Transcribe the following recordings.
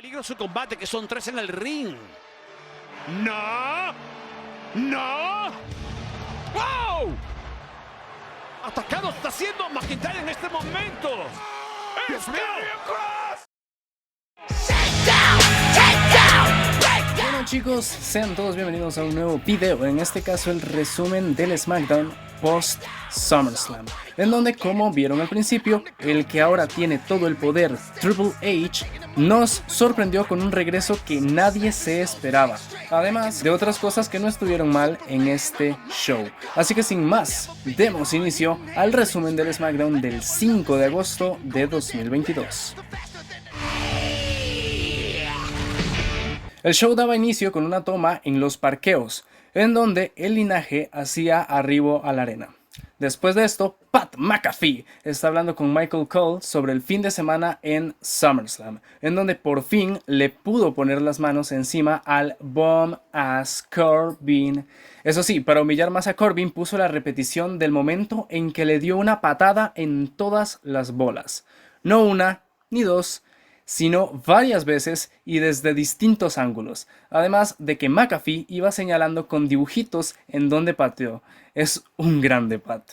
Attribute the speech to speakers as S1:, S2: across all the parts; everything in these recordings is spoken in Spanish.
S1: Peligro su combate, que son 3 en el ring.
S2: ¡No! ¡No!
S1: ¡Wow! Atacado está siendo McIntyre en este momento.
S2: ¡Dios mío!
S3: Bueno chicos, sean todos bienvenidos a un nuevo video, en este caso el resumen del SmackDown post SummerSlam, en donde, como vieron al principio, el que ahora tiene todo el poder, Triple H, nos sorprendió con un regreso que nadie se esperaba, además de otras cosas que no estuvieron mal en este show. Así que sin más, demos inicio al resumen del SmackDown del 5 de agosto de 2022. El show daba inicio con una toma en los parqueos, en donde el linaje hacía arribo a la arena. Después de esto, Pat McAfee está hablando con Michael Cole sobre el fin de semana en SummerSlam, en donde por fin le pudo poner las manos encima al Bomb Ass Corbin. Eso sí, para humillar más a Corbin puso la repetición del momento en que le dio una patada en todas las bolas. No una, ni dos, sino varias veces y desde distintos ángulos, además de que McAfee iba señalando con dibujitos en donde pateó. Es un grande Pat.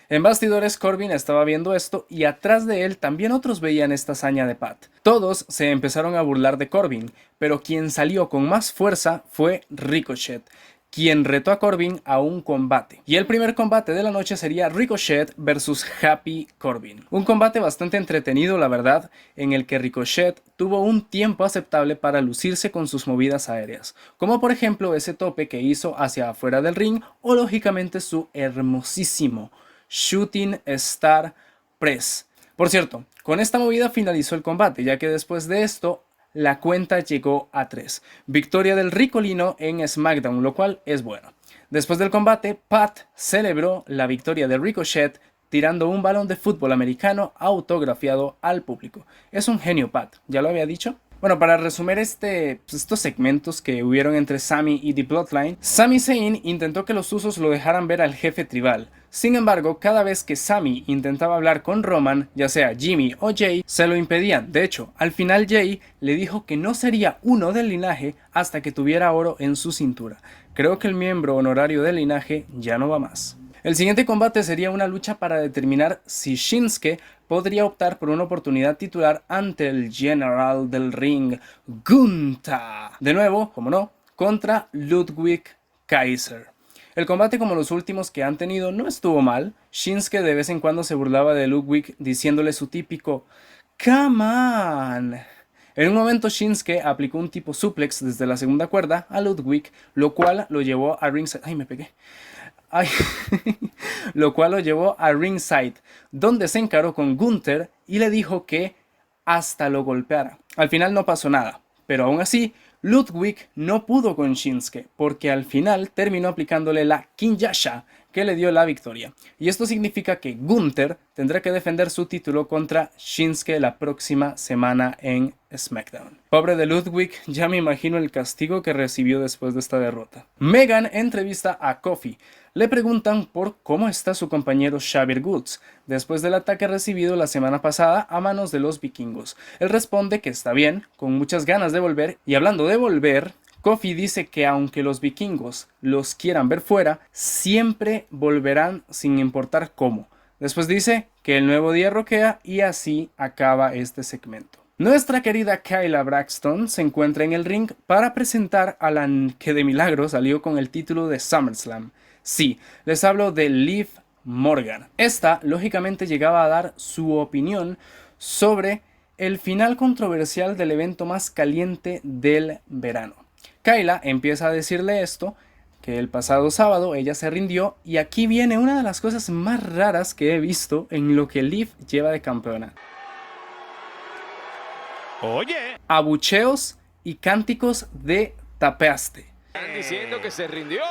S3: En bastidores Corbin estaba viendo esto y atrás de él también otros veían esta hazaña de Pat. Todos se empezaron a burlar de Corbin, pero quien salió con más fuerza fue Ricochet, quien retó a Corbin a un combate. Y el primer combate de la noche sería Ricochet versus Happy Corbin. Un combate bastante entretenido, la verdad, en el que Ricochet tuvo un tiempo aceptable para lucirse con sus movidas aéreas, como por ejemplo ese tope que hizo hacia afuera del ring o lógicamente su hermosísimo Shooting Star Press. Por cierto, con esta movida finalizó el combate, ya que después de esto la cuenta llegó a 3. Victoria del Ricolino en SmackDown, lo cual es bueno. Después del combate, Pat celebró la victoria de Ricochet tirando un balón de fútbol americano autografiado al público. Es un genio Pat, ¿ya lo había dicho? Bueno, para resumir estos segmentos que hubieron entre Sami y The Bloodline, Sami Zayn intentó que los usos lo dejaran ver al jefe tribal. Sin embargo, cada vez que Sami intentaba hablar con Roman, ya sea Jimmy o Jay, se lo impedían. De hecho, al final Jay le dijo que no sería uno del linaje hasta que tuviera oro en su cintura. Creo que el miembro honorario del linaje ya no va más. El siguiente combate sería una lucha para determinar si Shinsuke podría optar por una oportunidad titular ante el General del Ring, Gunther. De nuevo, como no, contra Ludwig Kaiser. El combate, como los últimos que han tenido, no estuvo mal. Shinsuke de vez en cuando se burlaba de Ludwig diciéndole su típico "Come on". En un momento Shinsuke aplicó un tipo suplex desde la segunda cuerda a Ludwig, lo cual lo llevó a ringside. ¡Ay, me pegué! Lo cual lo llevó a ringside, donde se encaró con Gunther y le dijo que hasta lo golpeara. Al final no pasó nada, pero aún así Ludwig no pudo con Shinsuke, porque al final terminó aplicándole la Kinshasa, que le dio la victoria. Y esto significa que Gunther tendrá que defender su título contra Shinsuke la próxima semana en SmackDown. Pobre de Ludwig, ya me imagino el castigo que recibió después de esta derrota. Megan entrevista a Kofi. Le preguntan por cómo está su compañero Xavier Woods, después del ataque recibido la semana pasada a manos de los vikingos. Él responde que está bien, con muchas ganas de volver, y hablando de volver, Kofi dice que aunque los vikingos los quieran ver fuera, siempre volverán sin importar cómo. Después dice que el nuevo día roquea y así acaba este segmento. Nuestra querida Kayla Braxton se encuentra en el ring para presentar a la que de milagro salió con el título de SummerSlam. Sí, les hablo de Liv Morgan. Esta lógicamente llegaba a dar su opinión sobre el final controversial del evento más caliente del verano. Kayla empieza a decirle esto, que el pasado sábado ella se rindió, y aquí viene una de las cosas más raras que he visto en lo que Liv lleva de campeona.
S2: Oye,
S3: Abucheos y cánticos de tapeaste.
S1: Están diciendo que se rindió.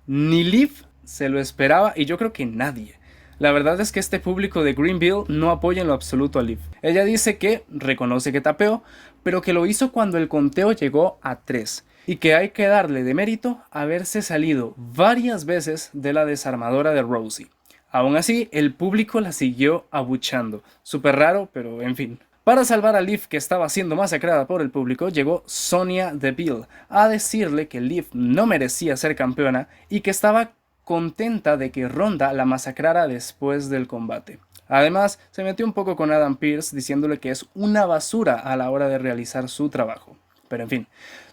S3: Ni Liv se lo esperaba y yo creo que nadie. La verdad es que este público de Greenville no apoya en lo absoluto a Liv. Ella dice que reconoce que tapeó, pero que lo hizo cuando el conteo llegó a 3. Y que hay que darle de mérito haberse salido varias veces de la desarmadora de Rousey. Aún así, el público la siguió abuchando. Súper raro, pero en fin. Para salvar a Liv, que estaba siendo masacrada por el público, llegó Sonya Deville a decirle que Liv no merecía ser campeona y que estaba contenta de que Ronda la masacrara después del combate. Además, se metió un poco con Adam Pearce diciéndole que es una basura a la hora de realizar su trabajo. Pero en fin,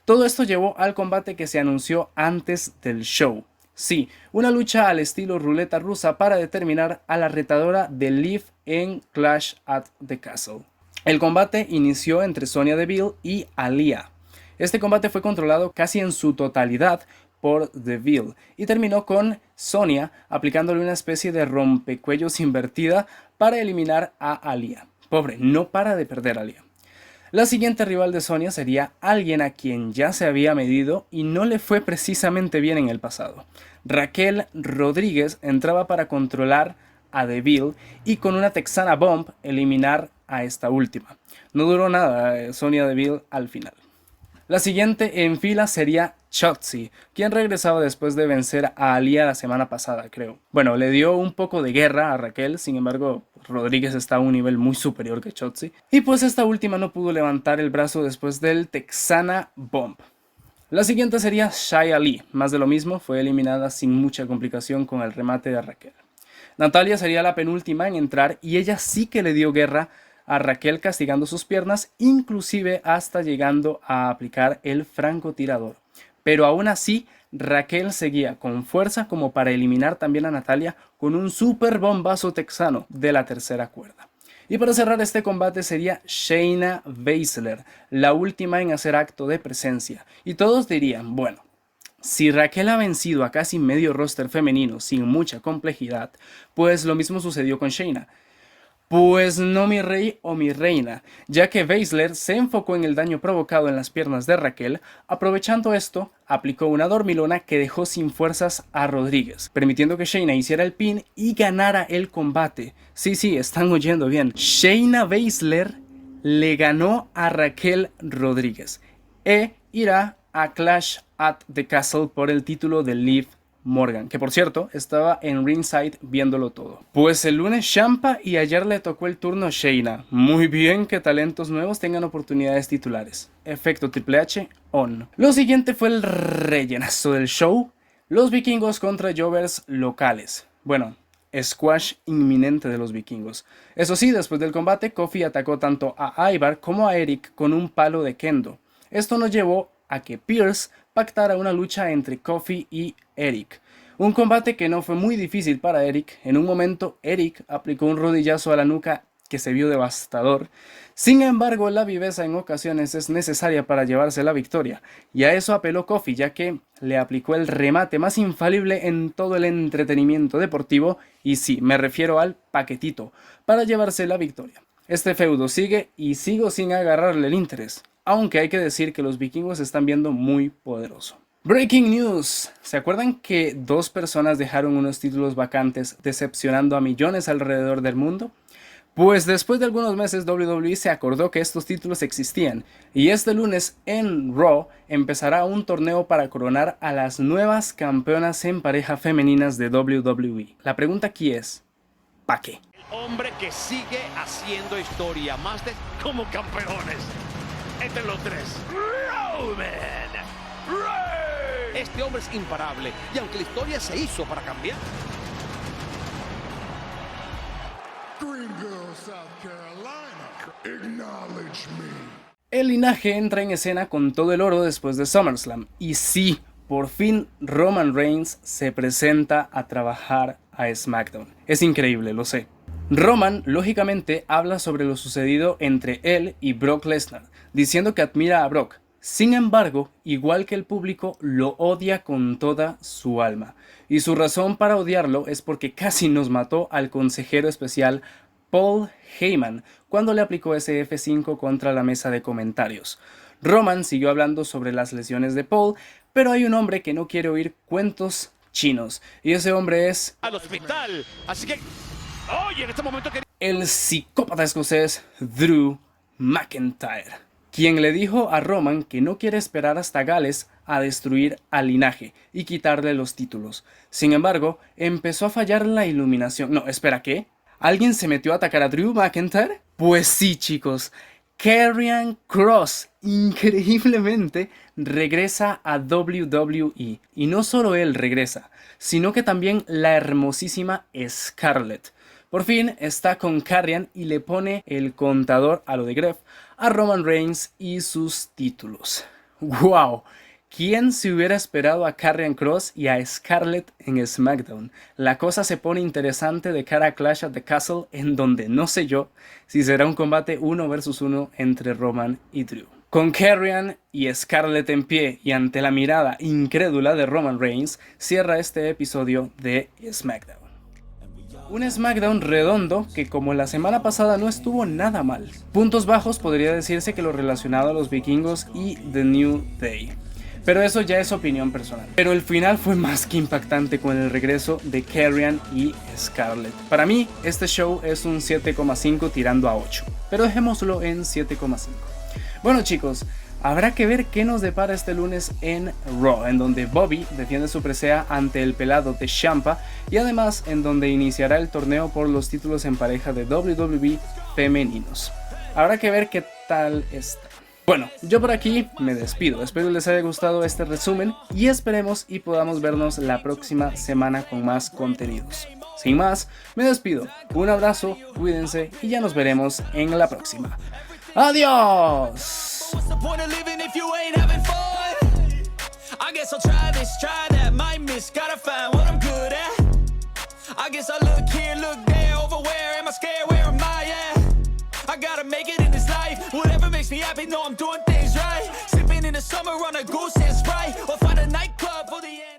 S3: todo esto llevó al combate que se anunció antes del show. Sí, una lucha al estilo ruleta rusa para determinar a la retadora de Liv en Clash at the Castle. El combate inició entre Sonya Deville y Aliyah. Este combate fue controlado casi en su totalidad por Deville y terminó con Sonya aplicándole una especie de rompecuellos invertida para eliminar a Aliyah. Pobre, no para de perder a Aliyah. La siguiente rival de Sonya sería alguien a quien ya se había medido y no le fue precisamente bien en el pasado. Raquel Rodríguez entraba para controlar a Deville y con una Texana Bomb eliminar a esta última. No duró nada Sonya Deville al final. La siguiente en fila sería Shotzi, quien regresaba después de vencer a Aliyah la semana pasada, creo. Bueno, le dio un poco de guerra a Raquel, sin embargo, Rodríguez está a un nivel muy superior que Shotzi. Y pues esta última no pudo levantar el brazo después del Texana Bomb. La siguiente sería Xia Li, más de lo mismo, fue eliminada sin mucha complicación con el remate de Raquel. Natalya sería la penúltima en entrar y ella sí que le dio guerra a Raquel castigando sus piernas, inclusive hasta llegando a aplicar el francotirador. Pero aún así, Raquel seguía con fuerza como para eliminar también a Natalya con un super bombazo texano de la tercera cuerda. Y para cerrar este combate sería Shayna Baszler, la última en hacer acto de presencia. Y todos dirían, bueno, si Raquel ha vencido a casi medio roster femenino sin mucha complejidad, pues lo mismo sucedió con Shayna. Pues no, mi rey o mi reina, ya que Baszler se enfocó en el daño provocado en las piernas de Raquel, aprovechando esto, aplicó una dormilona que dejó sin fuerzas a Rodríguez, permitiendo que Shayna hiciera el pin y ganara el combate. Sí, están oyendo bien. Shayna Baszler le ganó a Raquel Rodríguez e irá a Clash at the Castle por el título de Liv Morgan, que por cierto estaba en ringside viéndolo todo. Pues el lunes Ciampa y ayer le tocó el turno a Shayna. Muy bien que talentos nuevos tengan oportunidades titulares. Efecto Triple H on. Lo siguiente fue el rellenazo del show. Los vikingos contra Jovers locales. Bueno, squash inminente de los vikingos. Eso sí, después del combate, Kofi atacó tanto a Ivar como a Eric con un palo de kendo. Esto nos llevó a que Pearce pactara una lucha entre Kofi y Eric. Un combate que no fue muy difícil para Eric. En un momento, Eric aplicó un rodillazo a la nuca que se vio devastador. Sin embargo, la viveza en ocasiones es necesaria para llevarse la victoria, y a eso apeló Kofi, ya que le aplicó el remate más infalible en todo el entretenimiento deportivo, y sí, me refiero al paquetito, para llevarse la victoria. Este feudo sigue y sigo sin agarrarle el interés, aunque hay que decir que los vikingos se están viendo muy poderoso. Breaking news. ¿Se acuerdan que 2 personas dejaron unos títulos vacantes decepcionando a millones alrededor del mundo? Pues después de algunos meses WWE se acordó que estos títulos existían y este lunes en Raw empezará un torneo para coronar a las nuevas campeonas en pareja femeninas de WWE. La pregunta aquí es, ¿para qué?
S1: Hombre que sigue haciendo historia, más de como campeones. Entre los 3. Roman Reigns. Este hombre es imparable y aunque la historia se hizo para cambiar.
S4: Greenville, South Carolina, acknowledge me.
S3: El linaje entra en escena con todo el oro después de SummerSlam y sí, por fin Roman Reigns se presenta a trabajar a SmackDown. Es increíble, lo sé. Roman, lógicamente, habla sobre lo sucedido entre él y Brock Lesnar, diciendo que admira a Brock. Sin embargo, igual que el público, lo odia con toda su alma. Y su razón para odiarlo es porque casi nos mató al consejero especial Paul Heyman cuando le aplicó ese F5 contra la mesa de comentarios. Roman siguió hablando sobre las lesiones de Paul, pero hay un hombre que no quiere oír cuentos chinos, y ese hombre es
S1: Al hospital. Así que, oye, en este momento que...
S3: el psicópata escocés Drew McIntyre, quien le dijo a Roman que no quiere esperar hasta Gales a destruir al linaje y quitarle los títulos. Sin embargo, empezó a fallar la iluminación. No, espera, ¿qué? ¿Alguien se metió a atacar a Drew McIntyre? Pues sí, chicos. Karrion Kross, increíblemente, regresa a WWE. Y no solo él regresa, sino que también la hermosísima Scarlett. Por fin está con Karrion y le pone el contador a lo de Gref a Roman Reigns y sus títulos. ¡Wow! ¿Quién se hubiera esperado a Karrion Kross y a Scarlett en SmackDown? La cosa se pone interesante de cara a Clash at the Castle, en donde no sé yo si será un combate 1 versus 1 entre Roman y Drew. Con Karrion y Scarlett en pie y ante la mirada incrédula de Roman Reigns, cierra este episodio de SmackDown. Un SmackDown redondo que, como la semana pasada, no estuvo nada mal. Puntos bajos podría decirse que lo relacionado a los vikingos y The New Day. Pero eso ya es opinión personal. Pero el final fue más que impactante con el regreso de Karrion y Scarlett. Para mí, este show es un 7,5 tirando a 8. Pero dejémoslo en 7,5. Bueno, chicos, habrá que ver qué nos depara este lunes en Raw, en donde Bobby defiende su presea ante el pelado de Ciampa y además en donde iniciará el torneo por los títulos en pareja de WWE femeninos. Habrá que ver qué tal está. Bueno, yo por aquí me despido, espero les haya gustado este resumen y esperemos y podamos vernos la próxima semana con más contenidos. Sin más, me despido, un abrazo, cuídense y ya nos veremos en la próxima. ¡Adiós!
S5: What's the point of living if you ain't having fun? I guess I'll try this, try that, might miss, gotta find what I'm good at. I guess I look here, look there, over where am I scared, where am I at? I gotta make it in this life, whatever makes me happy, know I'm doing things right. Sipping in the summer on a goose and Sprite, or find a nightclub for the end.